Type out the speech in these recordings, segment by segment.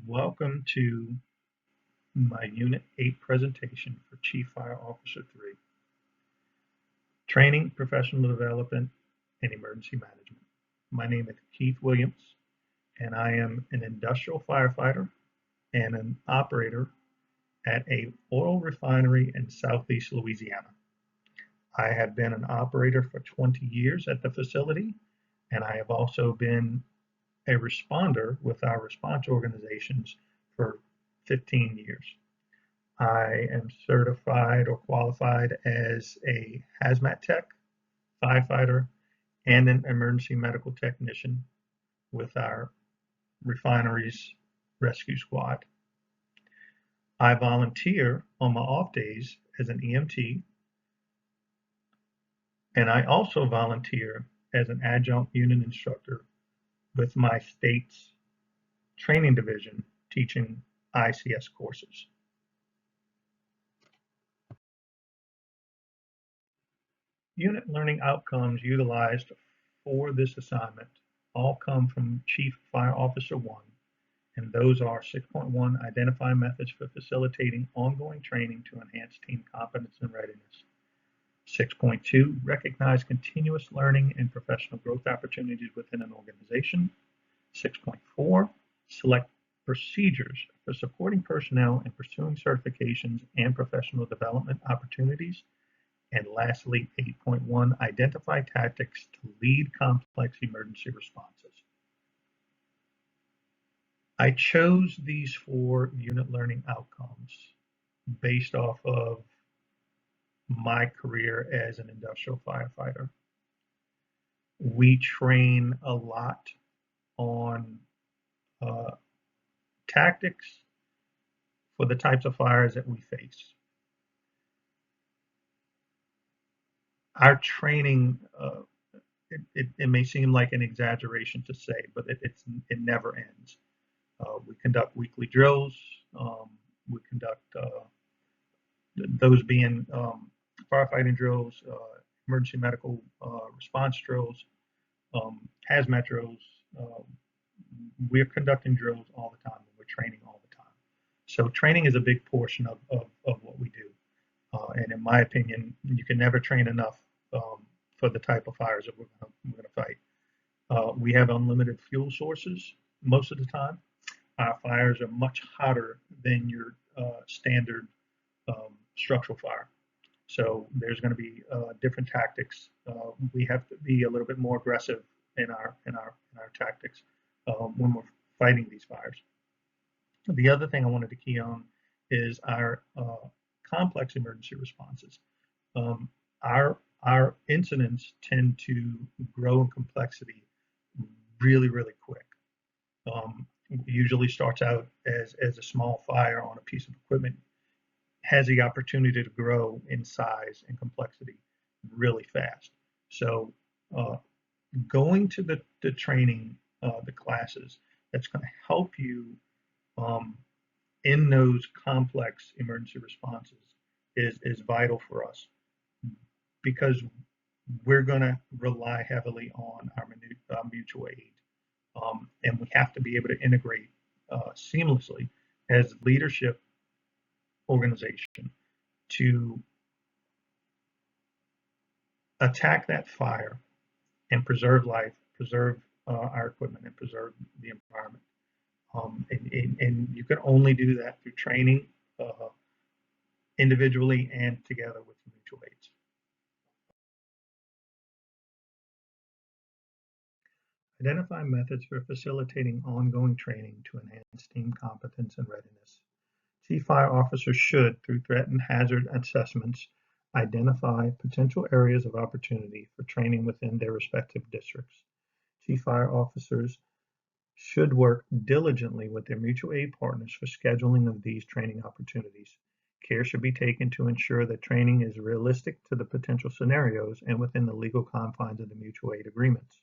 Welcome to my Unit 8 presentation for Chief Fire Officer 3, Training, Professional Development, and Emergency Management. My name is Keith Williams, and I am an industrial firefighter and an operator at a oil refinery in Southeast Louisiana. I have been an operator for 20 years at the facility, and I have also been a responder with our response organizations for 15 years. I am certified or qualified as a hazmat tech, firefighter, and an emergency medical technician with our refinery's rescue squad. I volunteer on my off days as an EMT, and I also volunteer as an adjunct unit instructor with my state's training division teaching ICS courses. Unit learning outcomes utilized for this assignment all come from Chief Fire Officer 1, and those are 6.1, identify methods for facilitating ongoing training to enhance team competence and readiness. 6.2, recognize continuous learning and professional growth opportunities within an organization. 6.4, select procedures for supporting personnel in pursuing certifications and professional development opportunities. And lastly, 8.1, identify tactics to lead complex emergency responses. I chose these 4 unit learning outcomes based off of my career as an industrial firefighter. We train a lot on tactics for the types of fires that we face. Our training, it may seem like an exaggeration to say, but it never ends. We conduct weekly drills. We conduct those being firefighting drills, emergency medical response drills, hazmat drills. We're conducting drills all the time, and we're training all the time. So training is a big portion of what we do. And in my opinion, you can never train enough for the type of fires that we're going to fight. We have unlimited fuel sources most of the time. Our fires are much hotter than your standard structural fire. So there's going to be different tactics. We have to be a little bit more aggressive in our tactics when we're fighting these fires. The other thing I wanted to key on is our complex emergency responses. Our incidents tend to grow in complexity really, really quick. It usually starts out as a small fire on a piece of equipment, has the opportunity to grow in size and complexity really fast. So going to the training, the classes, that's going to help you in those complex emergency responses is vital for us, because we're going to rely heavily on our mutual aid. And we have to be able to integrate seamlessly as leadership organization to attack that fire and preserve life, preserve our equipment, and preserve the environment. And you can only do that through training individually and together with mutual aids. Identify methods for facilitating ongoing training to enhance team competence and readiness. Chief Fire Officers should, through threat and hazard assessments, identify potential areas of opportunity for training within their respective districts. Chief Fire Officers should work diligently with their mutual aid partners for scheduling of these training opportunities. Care should be taken to ensure that training is realistic to the potential scenarios and within the legal confines of the mutual aid agreements.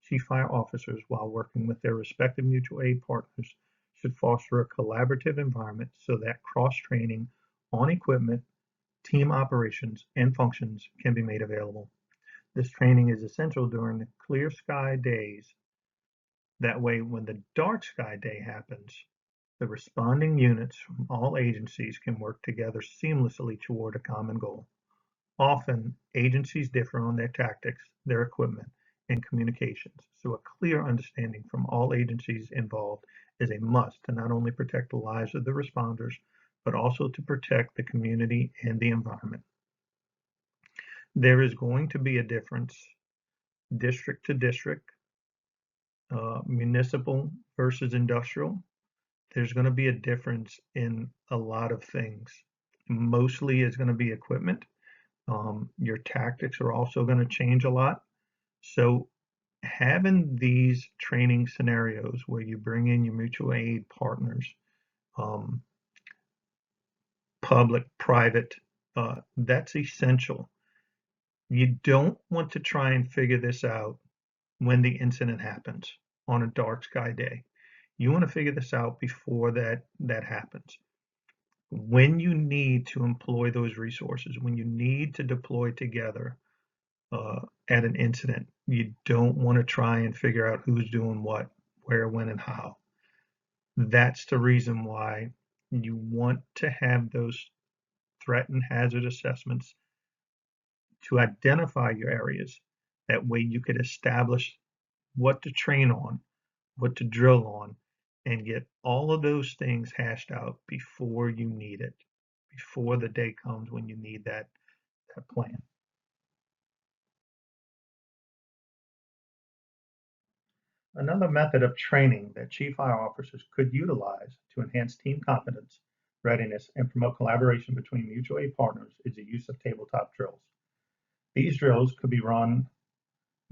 Chief Fire Officers, while working with their respective mutual aid partners, should foster a collaborative environment so that cross-training on equipment, team operations, and functions can be made available. This training is essential during the clear sky days. That way, when the dark sky day happens, The responding units from all agencies can work together seamlessly toward a common goal. Often, agencies differ on their tactics, their equipment, and communications, so a clear understanding from all agencies involved is a must to not only protect the lives of the responders, but also to protect the community and the environment. There is going to be a difference district to district, municipal versus industrial. There's going to be a difference in a lot of things. Mostly is going to be equipment. Your tactics are also going to change a lot. So having these training scenarios where you bring in your mutual aid partners, um, public, private, that's essential. You don't want to try and figure this out when the incident happens on a dark sky day. You want to figure this out before that happens. When you need to employ those resources, when you need to deploy together at an incident, you don't want to try and figure out who's doing what, where, when, and how. That's the reason why you want to have those threat and hazard assessments to identify your areas. That way you could establish what to train on, what to drill on, and get all of those things hashed out before you need it, before the day comes when you need that plan. Another method of training that Chief Fire Officers could utilize to enhance team confidence, readiness, and promote collaboration between mutual aid partners is the use of tabletop drills. These drills could be run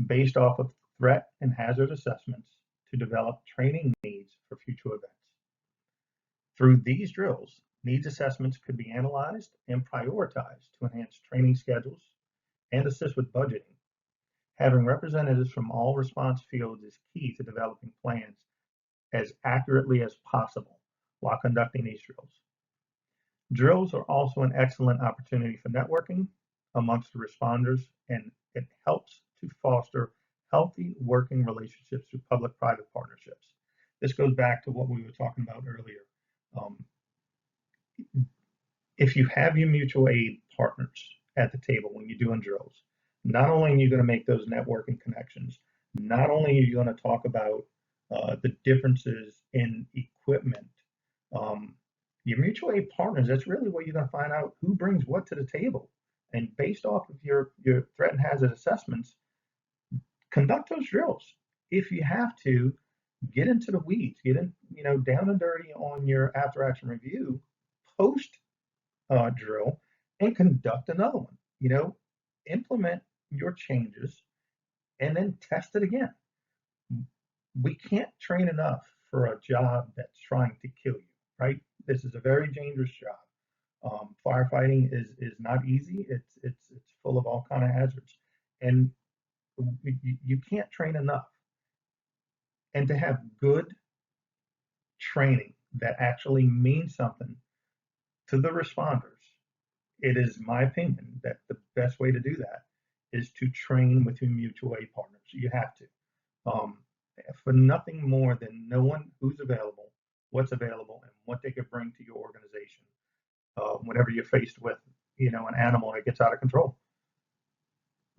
based off of threat and hazard assessments to develop training needs for future events. Through these drills, needs assessments could be analyzed and prioritized to enhance training schedules and assist with budgeting. Having representatives from all response fields is key to developing plans as accurately as possible while conducting these drills. Drills are also an excellent opportunity for networking amongst the responders, and it helps to foster healthy working relationships through public-private partnerships. This goes back to what we were talking about earlier. Um, if you have your mutual aid partners at the table when you're doing drills, not only are you going to make those networking connections, not only are you going to talk about the differences in equipment, um, your mutual aid partners, that's really where you're going to find out who brings what to the table. And based off of your threat and hazard assessments, conduct those drills. If you have to, get into the weeds, get in, down and dirty on your after action review, post drill, and conduct another one. Implement your changes and then test it again. We can't train enough for a job that's trying to kill you, right? This is a very dangerous job. Firefighting is not easy. It's full of all kind of hazards, and you can't train enough. And to have good training that actually means something to the responders, it is my opinion that the best way to do that is to train with your mutual aid partners. You have to. Um, for nothing more than knowing who's available, what's available, and what they could bring to your organization whenever you're faced with, an animal that gets out of control.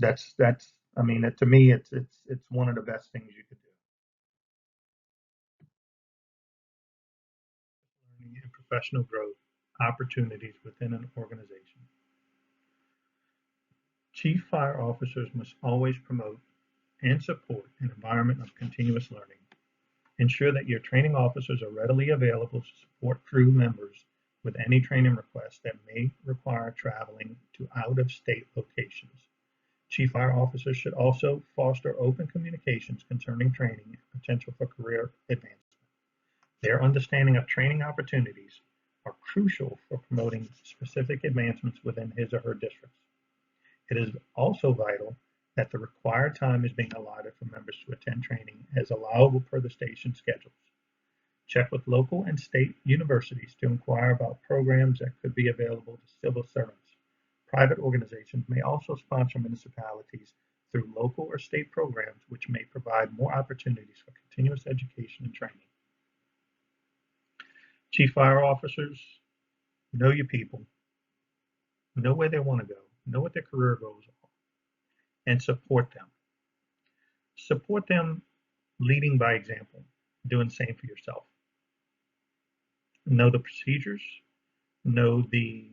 That's. I mean, to me, it's one of the best things you could do. Learning and professional growth opportunities within an organization. Chief fire officers must always promote and support an environment of continuous learning. Ensure that your training officers are readily available to support crew members with any training requests that may require traveling to out-of-state locations. Chief fire officers should also foster open communications concerning training and potential for career advancement. Their understanding of training opportunities are crucial for promoting specific advancements within his or her districts. It is also vital that the required time is being allotted for members to attend training as allowable per the station schedules. Check with local and state universities to inquire about programs that could be available to civil servants. Private organizations may also sponsor municipalities through local or state programs which may provide more opportunities for continuous education and training. Chief fire officers, know your people, know where they want to go, know what their career goals are, and support them. Support them leading by example, doing the same for yourself. Know the procedures, know the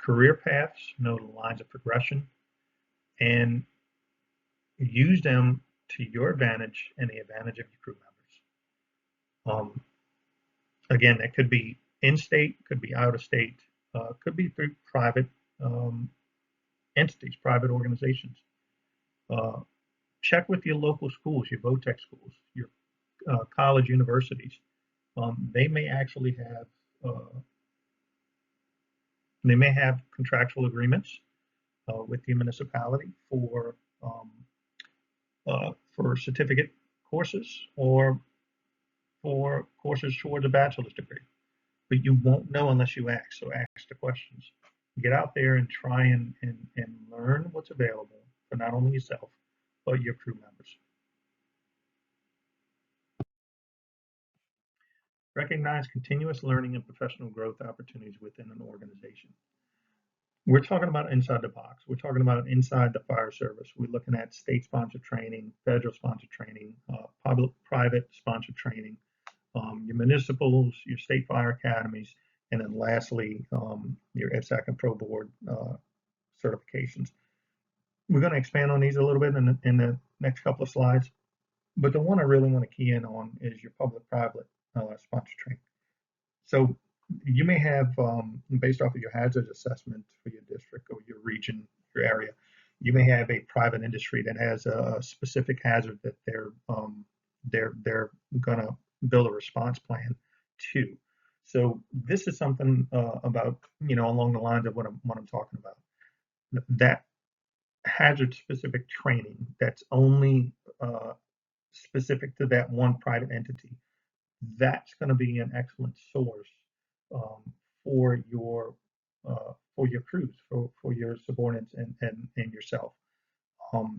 career paths, know the lines of progression, and use them to your advantage and the advantage of your crew members. Again, that could be in-state, could be out-of-state, could be through private um, entities, private organizations. Uh, Check with your local schools, your VOTEC schools, your college universities. They may actually have contractual agreements with the municipality um, for certificate courses or for courses towards a bachelor's degree. But you won't know unless you ask. So ask the questions. Get out there and try and learn what's available for not only yourself, but your crew members. Recognize continuous learning and professional growth opportunities within an organization. We're talking about inside the box. We're talking about inside the fire service. We're looking at state-sponsored training, federal-sponsored training, public-private sponsored training, your municipals, your state fire academies, and then lastly, your EDSAC and Pro Board certifications. We're going to expand on these a little bit in the next couple of slides, but the one I really want to key in on is your public-private sponsored training. So you may have, based off of your hazard assessment for your district or your region, your area, you may have a private industry that has a specific hazard that they're going to build a response plan to. So this is something about along the lines of what I'm talking about. That hazard specific training that's only specific to that one private entity, that's going to be an excellent source um, for your crews, for your subordinates and yourself.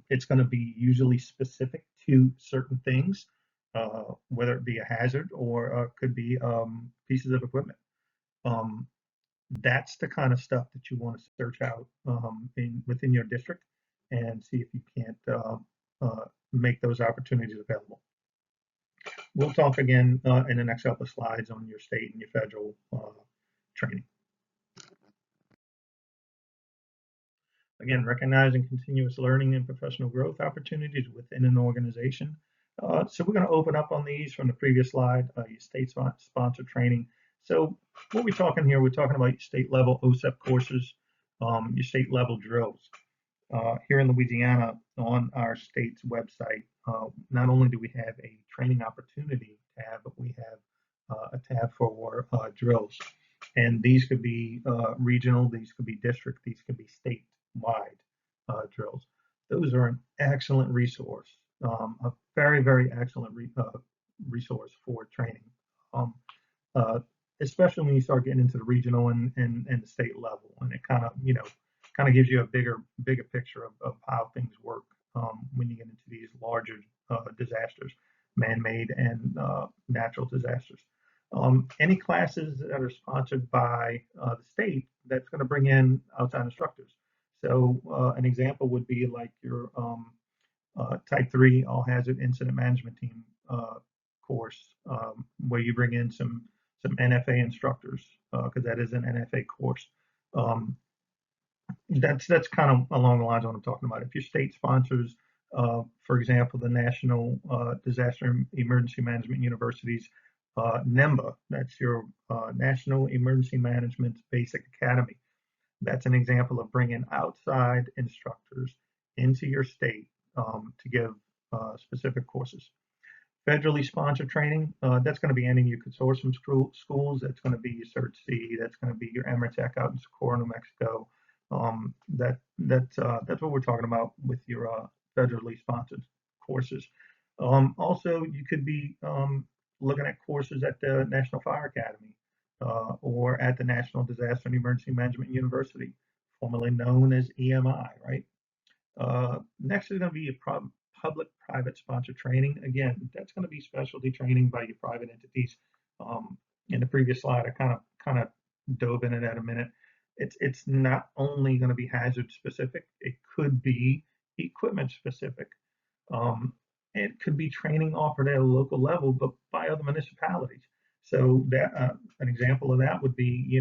It's going to be usually specific to certain things, whether it be a hazard or could be pieces of equipment. Um, that's the kind of stuff that you want to search out within your district and see if you can't make those opportunities available. We'll talk again in the next couple of slides on your state and your federal training. Again, recognizing continuous learning and professional growth opportunities within an organization. So we're going to open up on these from the previous slide, your state-sponsored training. So what we're talking here, we're talking about your state-level OSEP courses, your state-level drills. Here in Louisiana, on our state's website, not only do we have a training opportunity tab, but we have a tab for drills. And these could be regional, these could be district, these could be statewide drills. Those are an excellent resource, a very, very excellent resource for training, um, uh, especially when you start getting into the regional and the state level. And it kind of gives you a bigger picture of how things work when you get into these larger disasters, man-made and natural disasters. Any classes that are sponsored by the state, that's going to bring in outside instructors. So an example would be like your Type 3 All Hazard Incident Management Team course, where you bring in some NFA instructors, because that is an NFA course. That's kind of along the lines of what I'm talking about. If your state sponsors, for example, the National Disaster Emergency Management University's NEMBA, that's your National Emergency Management Basic Academy. That's an example of bringing outside instructors into your state to give specific courses. Federally sponsored training, that's going to be any of your consortium schools. That's going to be your CERT-C. That's going to be your Emertech out in Socorro, New Mexico. That's what we're talking about with your federally sponsored courses. Also, you could be looking at courses at the National Fire Academy or at the National Disaster and Emergency Management University, formerly known as EMI, right? Next is going to be your public-private sponsored training. Again, that's going to be specialty training by your private entities In the previous slide, I kind of dove into that a minute. It's not only going to be hazard specific; it could be equipment specific. Um, it could be training offered at a local level, but by other municipalities. So that an example of that would be,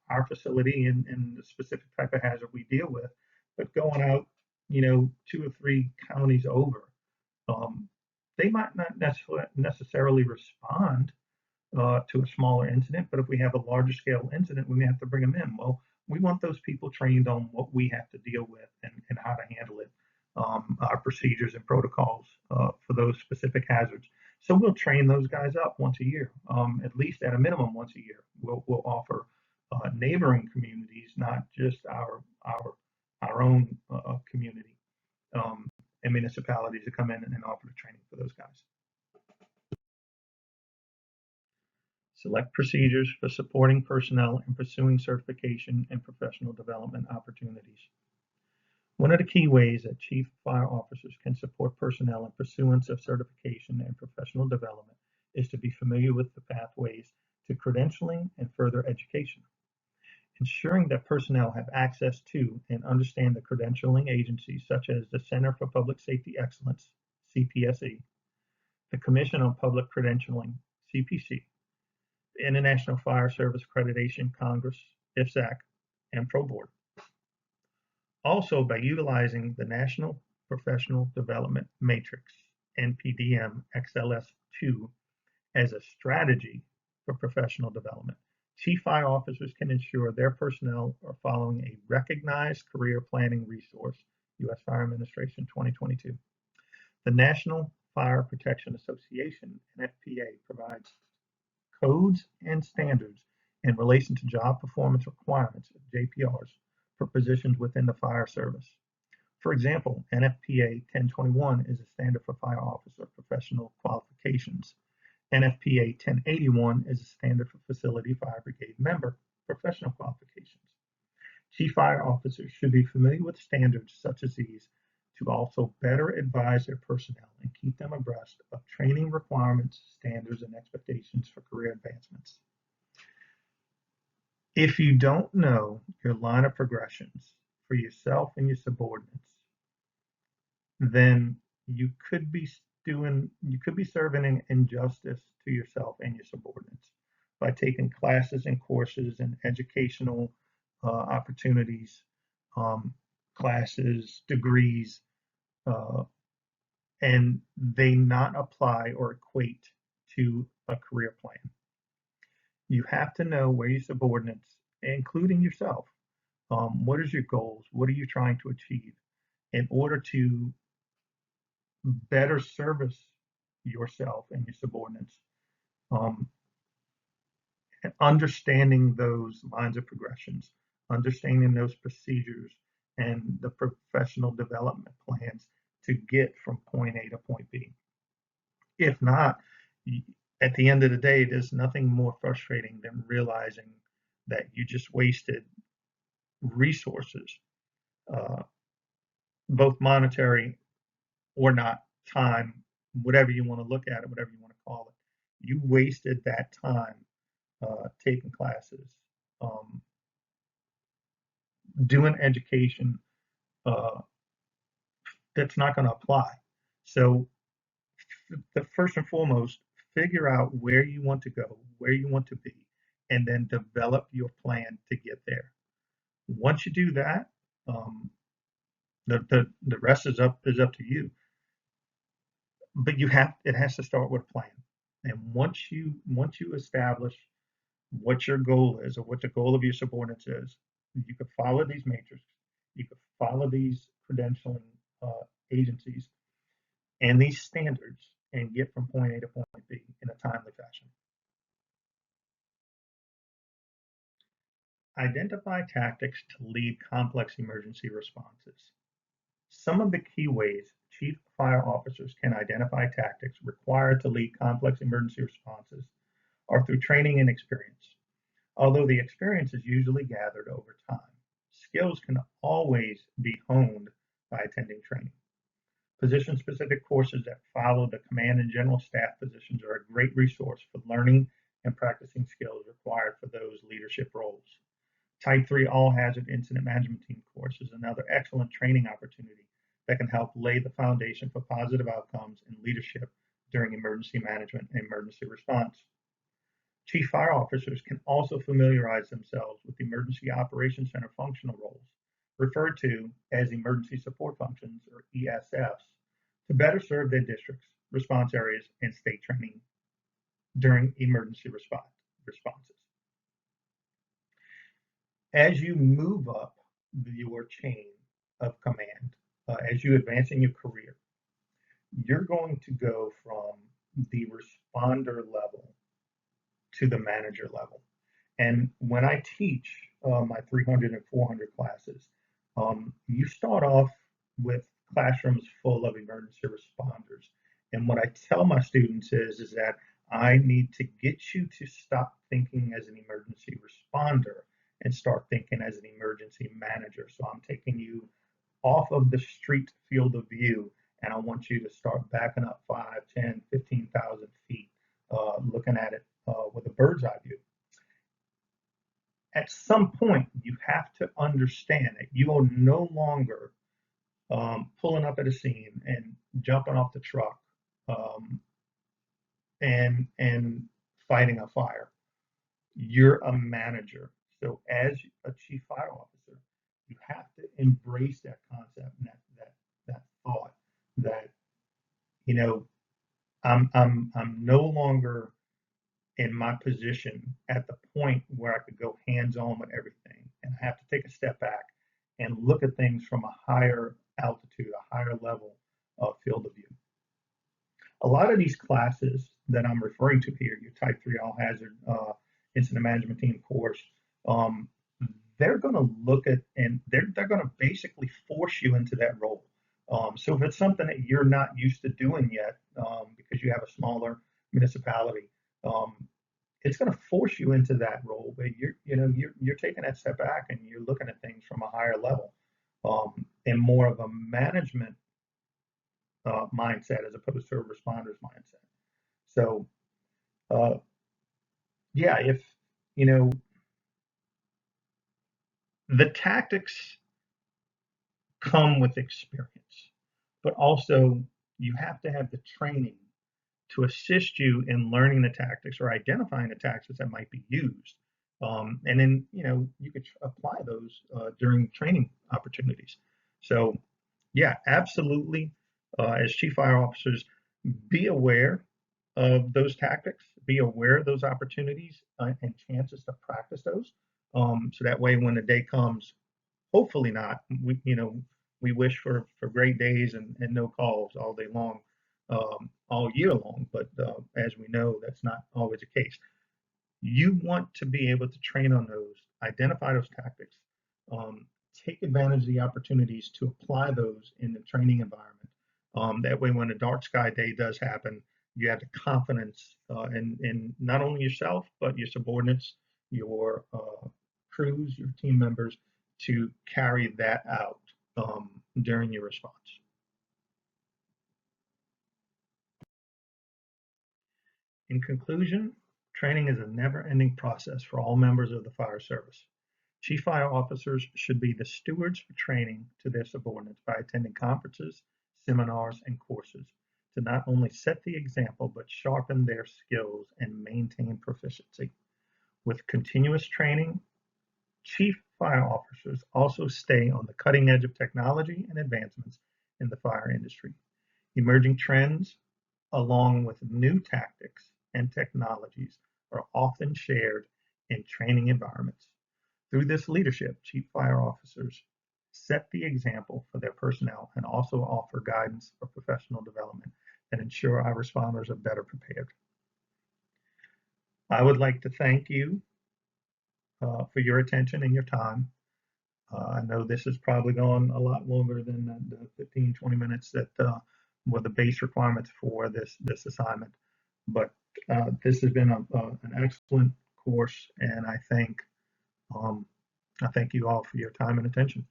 our facility and the specific type of hazard we deal with, but going out, 2 or 3 counties over, um, they might not necessarily respond to a smaller incident, but if we have a larger scale incident, we may have to bring them in. Well, we want those people trained on what we have to deal with and how to handle it, our procedures and protocols for those specific hazards. So we'll train those guys up once a year, at least at a minimum once a year. We'll offer neighboring communities, not just our own community and municipalities to come in and offer the training for those guys. Select procedures for supporting personnel in pursuing certification and professional development opportunities. One of the key ways that Chief Fire Officers can support personnel in pursuance of certification and professional development is to be familiar with the pathways to credentialing and further education. Ensuring that personnel have access to and understand the credentialing agencies such as the Center for Public Safety Excellence, CPSE, the Commission on Public Credentialing, CPC, the International Fire Service Accreditation Congress, IFSAC, and Pro Board. Also, by utilizing the National Professional Development Matrix, NPDM XLS2, as a strategy for professional development, Chief Fire Officers can ensure their personnel are following a recognized career planning resource, U.S. Fire Administration 2022. The National Fire Protection Association, NFPA, provides codes and standards in relation to job performance requirements, JPRs, for positions within the fire service. For example, NFPA 1021 is a standard for fire officer professional qualifications. NFPA 1081 is a standard for facility fire brigade member professional qualifications. Chief fire officers should be familiar with standards such as these to also better advise their personnel and keep them abreast of training requirements, standards, and expectations for career advancements. If you don't know your line of progressions for yourself and your subordinates, then you could be serving an injustice to yourself and your subordinates by taking classes and courses and educational opportunities, classes, degrees, and they not apply or equate to a career plan. You have to know where your subordinates, including yourself, what is your goals? What are you trying to achieve in order to better service yourself and your subordinates? And understanding those lines of progressions, understanding those procedures and the professional development plans to get from point A to point B. If not, at the end of the day, there's nothing more frustrating than realizing that you just wasted resources, both monetary or not, time, whatever you want to look at it, whatever you want to call it. You wasted that time taking classes, doing education that's not going to apply. So, the first and foremost, figure out where you want to go, where you want to be, and then develop your plan to get there. Once you do that, the rest is up to you. But it has to start with a plan. And once you establish what your goal is or what the goal of your subordinates is, you could follow these matrices, you could follow these credentialing agencies and these standards and get from point A to point B in a timely fashion. Identify tactics to lead complex emergency responses. Some of the key ways Chief Fire Officers can identify tactics required to lead complex emergency responses are through training and experience. Although the experience is usually gathered over time, skills can always be honed by attending training. Position-specific courses that follow the command and general staff positions are a great resource for learning and practicing skills required for those leadership roles. Type 3 All Hazard Incident Management Team course is another excellent training opportunity that can help lay the foundation for positive outcomes in leadership during emergency management and emergency response. Chief Fire Officers can also familiarize themselves with Emergency Operations Center functional roles, referred to as Emergency Support Functions or ESFs, to better serve their districts, response areas, and state training during emergency responses. As you move up your chain of command, as you advance in your career, you're going to go from the responder level to the manager level. And when I teach my 300 and 400 classes, you start off with classrooms full of emergency responders. And what I tell my students is that I need to get you to stop thinking as an emergency responder and start thinking as an emergency manager. So I'm taking you off of the street field of view, and I want you to start backing up 5, 10, 15,000 feet, looking at it with a bird's eye view. At some point, you have to understand that you are no longer pulling up at a scene and jumping off the truck and fighting a fire. You're a manager. So as a chief fire officer, you have to embrace that concept and that thought that, you know, I'm no longer in my position at the point where I could go hands-on with everything. And I have to take a step back and look at things from a higher altitude, a higher level of field of view. A lot of these classes that I'm referring to here, your Type 3 All Hazard Incident Management Team course, they're going to look at and they're going to basically force you into that role. So if it's something that you're not used to doing yet, because you have a smaller municipality, it's going to force you into that role where you're taking that step back and you're looking at things from a higher level, and more of a management mindset as opposed to a responder's mindset. So yeah, if you know the tactics come with experience, but also you have to have the training to assist you in learning the tactics or identifying the tactics that might be used. And then, you could apply those during training opportunities. So, yeah, absolutely. As chief fire officers, be aware of those tactics, be aware of those opportunities and chances to practice those. So that way, when the day comes, hopefully not. We wish for great days and no calls all day long, all year long. But as we know, that's not always the case. You want to be able to train on those, identify those tactics, um, take advantage of the opportunities to apply those in the training environment. That way, when a dark sky day does happen, you have the confidence in not only yourself, but your subordinates, your crews, your team members to carry that out during your response. In conclusion, training is a never-ending process for all members of the fire service. Chief fire officers should be the stewards for training to their subordinates by attending conferences, seminars, and courses to not only set the example, but sharpen their skills and maintain proficiency. With continuous training, chief fire officers also stay on the cutting edge of technology and advancements in the fire industry. Emerging trends, along with new tactics and technologies, are often shared in training environments. Through this leadership, chief fire officers set the example for their personnel and also offer guidance for professional development and ensure our responders are better prepared. I would like to thank you for your attention and your time. I know this has probably gone a lot longer than the 15, 20 minutes that were the base requirements for this assignment, but this has been an excellent course, and I thank you all for your time and attention.